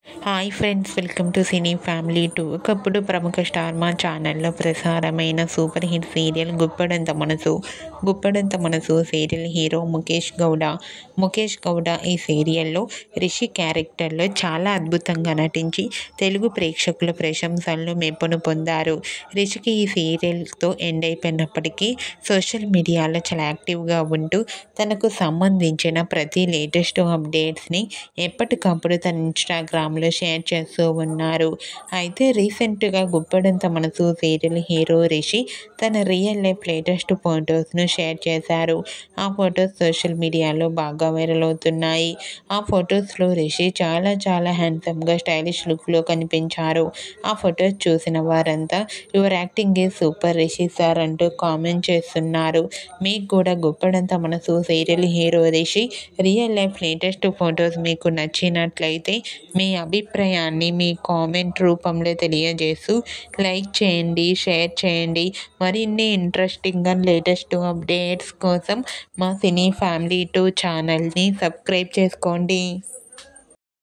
Hi friends, welcome to cine family 2. ఒకప్పుడు ప్రముఖ star మా ఛానల్లో ప్రసారమైన సూపర్ హిట్ సీరియల్ గుప్పడంత మనసు సీరియల్ హీరో ముఖేష్ గౌడ ఈ సీరియల్లో రిషి క్యారెక్టర్లో చాలా అద్భుతంగా నటించి తెలుగు ప్రేక్షకుల ప్రశంసలను మెప్పును పొందారు. రిషికి ఈ సీరియల్తో ఎండ్ అయిపోయినప్పటికీ సోషల్ మీడియాలో చాలా యాక్టివ్గా ఉంటూ తనకు సంబంధించిన ప్రతి లేటెస్ట్ అప్డేట్స్ని ఎప్పటికప్పుడు తన ఇన్స్టాగ్రామ్లో షేర్ చేస్తూ ఉన్నారు. అయితే రీసెంట్గా గుప్పడంత మనసు సీరియల్ హీరో రిషి తన రియల్ లైఫ్ లేటెస్ట్ ఫొటోస్ను షేర్ చేశారు. ఆ ఫొటోస్ సోషల్ మీడియాలో బాగా వైరల్ అవుతున్నాయి. ఆ ఫొటోస్లో రిషి చాలా హ్యాండ్సమ్గా స్టైలిష్ లుక్లో కనిపించారు. ఆ ఫొటోస్ చూసిన వారంతా your acting is super Rishi sir అంటూ కామెంట్ చేస్తున్నారు. మీకు కూడా గుప్పడంత మనసు serial hero Rishi real life latest photos మీకు నచ్చినట్లయితే మీ అభిప్రాయాన్ని మీ కామెంట్ రూపంలో తెలియజేస్తూ లైక్ చేయండి, షేర్ చేయండి. మరిన్ని ఇంట్రెస్టింగ్ అండ్ లేటెస్ట్ అప్డేట్స్ కోసం మా సినీ ఫ్యామిలీ 2 ఛానల్ని సబ్స్క్రైబ్ చేసుకోండి.